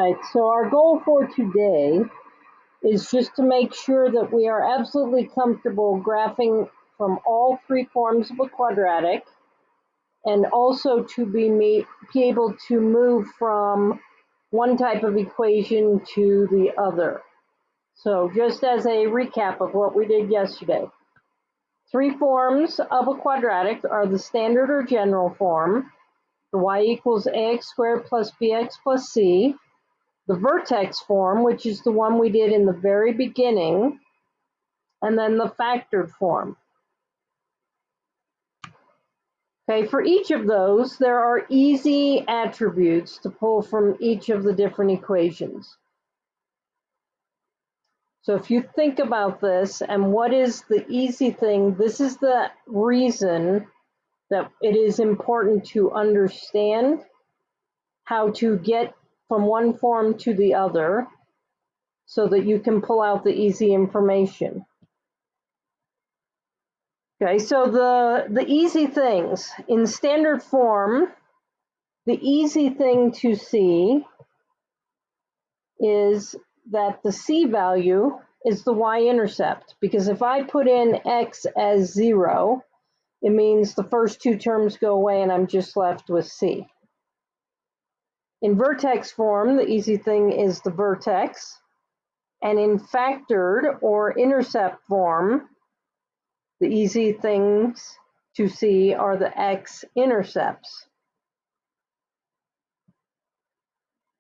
right, so our goal for today is just to make sure that we are absolutely comfortable graphing from all three forms of a quadratic, and also to be able to move from one type of equation to the other. So just as a recap of what we did yesterday, three forms of a quadratic are the standard or general form, the y equals ax squared plus bx plus c, the vertex form, which is the one we did in the very beginning, and then the factored form. Okay, for each of those, there are easy attributes to pull from each of the different equations. So if you think about this, and what is the easy thing, this is the reason that it is important to understand how to get from one form to the other so that you can pull out the easy information. Okay, so the easy things in standard form, the easy thing to see is that the c value is the y-intercept, because if I put in x as 0, it means the first two terms go away and I'm just left with c. In vertex form, the easy thing is the vertex, and in factored or intercept form, the easy things to see are the x-intercepts.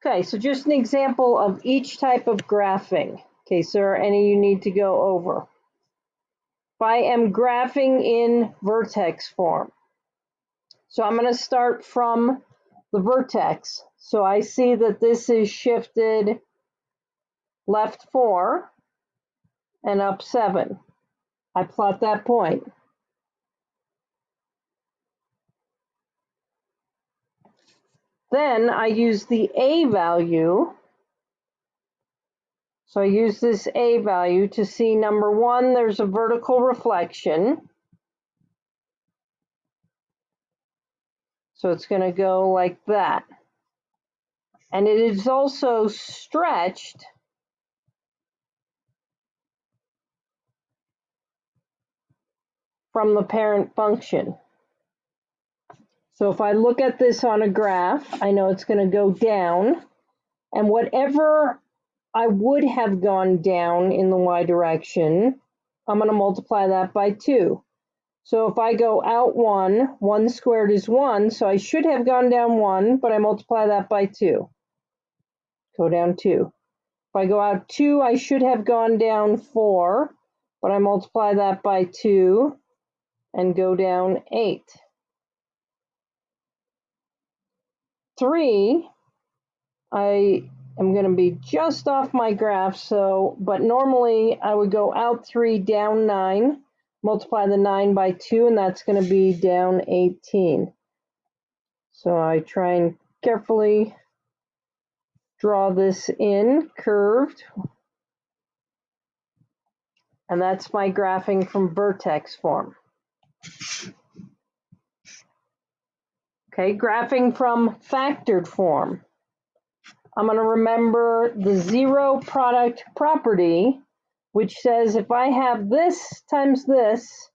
Okay, so just an example of each type of graphing, in case there are any you need to go over. If I am graphing in vertex form, so I'm going to start from the vertex. So I see that this is shifted left 4 and up 7. I plot that point. Then I use the A value. So I use this A value to see, number 1, there's a vertical reflection. So it's going to go like that. And it is also stretched from the parent function. So if I look at this on a graph, I know it's going to go down, and whatever I would have gone down in the y direction, I'm going to multiply that by 2. So if I go out 1, 1 squared is 1, so I should have gone down 1, but I multiply that by 2. Go down 2. If I go out 2, I should have gone down 4, but I multiply that by 2 and go down 8. 3, I am going to be just off my graph, but normally I would go out 3, down 9, multiply the 9 by 2, and that's going to be down 18. So I try and carefully draw this in, curved, and that's my graphing from vertex form. Okay, graphing from factored form. I'm going to remember the zero product property, which says if I have this times this,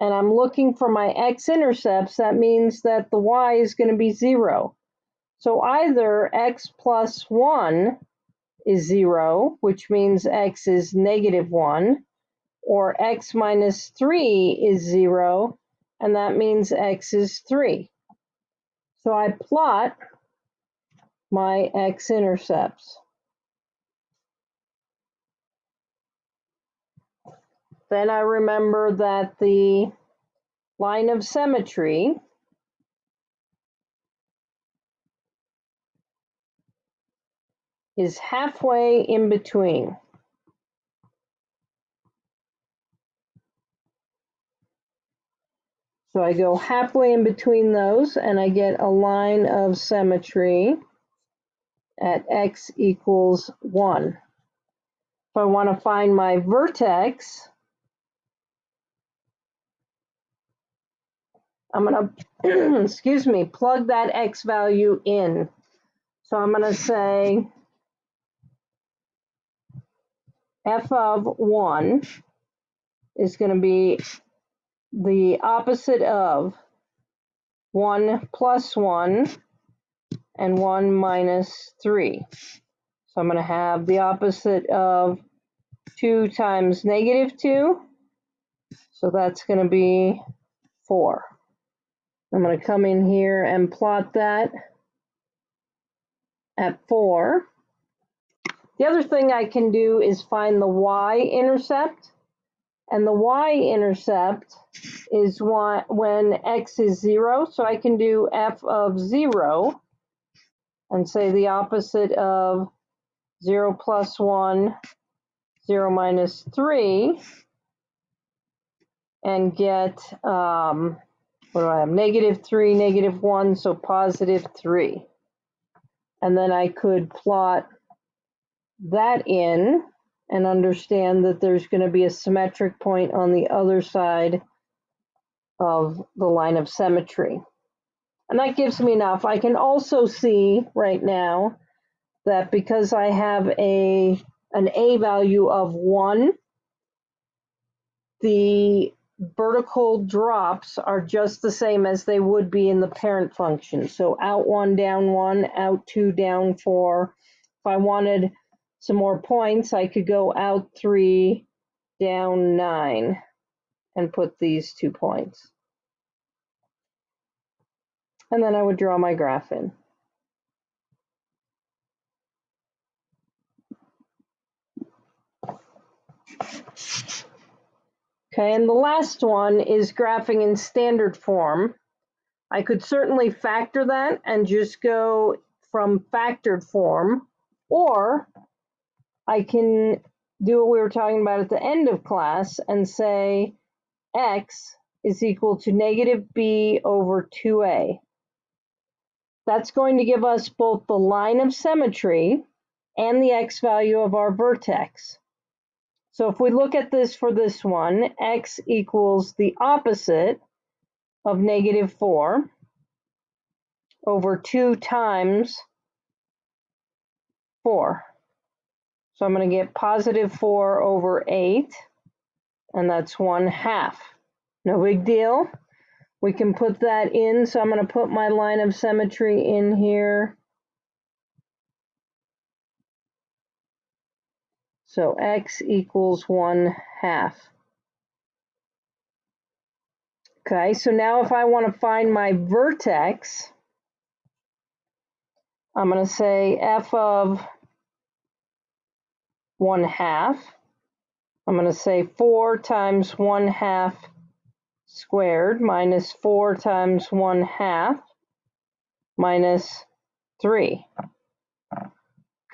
and I'm looking for my x-intercepts, that means that the y is going to be 0. So either x plus 1 is 0, which means x is negative 1, or x minus 3 is 0, and that means x is 3. So I plot my x-intercepts. Then I remember that the line of symmetry is halfway in between. So I go halfway in between those, and I get a line of symmetry at x equals 1. If I want to find my vertex, I'm going to, excuse me, plug that x value in. So I'm going to say f of 1 is going to be the opposite of 1 plus 1 and 1 minus 3. So I'm going to have the opposite of 2 times negative 2. So that's going to be 4. I'm going to come in here and plot that at 4. The other thing I can do is find the y-intercept. And the y-intercept is when x is 0. So I can do f of 0 and say the opposite of 0 plus 1, 0 minus 3, and get, what do I have, negative 3, negative 1, so positive 3. And then I could plot that in and understand that there's going to be a symmetric point on the other side of the line of symmetry. And that gives me enough. I can also see right now that because I have an a value of 1, the vertical drops are just the same as they would be in the parent function. So out 1, down 1, out 2, down 4. If I wanted some more points, I could go out 3, down 9, and put these 2 points. And then I would draw my graph in. Okay, and the last one is graphing in standard form. I could certainly factor that and just go from factored form, or I can do what we were talking about at the end of class and say x is equal to negative b over 2a. That's going to give us both the line of symmetry and the x value of our vertex. So if we look at this for this one, x equals the opposite of negative 4 over 2 times 4. So I'm going to get positive 4 over 8, and that's 1/2. No big deal. We can put that in, so I'm going to put my line of symmetry in here. So x equals 1/2. Okay, so now if I want to find my vertex, I'm going to say f of 1/2. I'm going to say 4 times 1/2 squared minus 4 times 1/2 minus 3.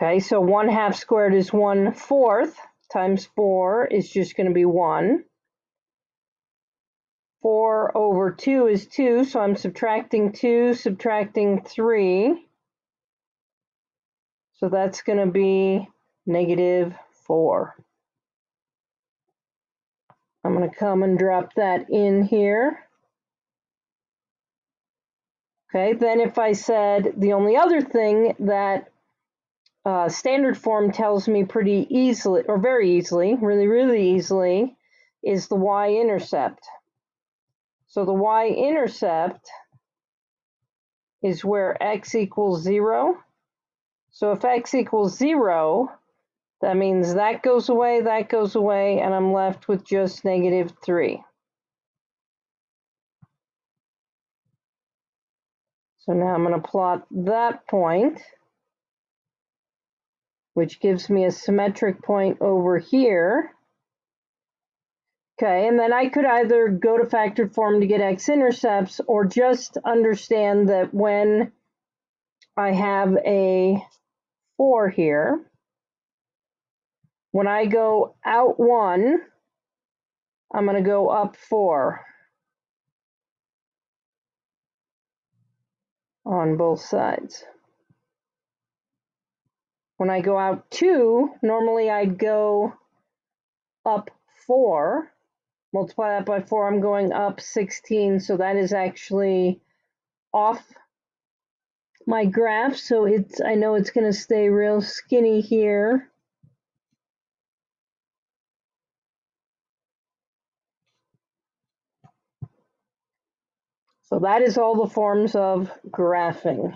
Okay, so 1/2 squared is 1/4 times 4 is just going to be 1. 4 over 2 is 2, so I'm subtracting 2, subtracting 3. So that's going to be negative 4. I'm going to come and drop that in here. Okay, then if I said the only other thing that standard form tells me pretty easily, or very easily, really easily, is the y-intercept. So the y-intercept is where x equals 0. So if x equals 0, that means that goes away, and I'm left with just negative 3. So now I'm going to plot that point, which gives me a symmetric point over here. Okay, and then I could either go to factored form to get x-intercepts, or just understand that when I have a 4 here, when I go out 1, I'm going to go up 4 on both sides. When I go out 2, normally I'd go up 4. Multiply that by 4, I'm going up 16, so that is actually off my graph, so I know it's going to stay real skinny here. So that is all the forms of graphing.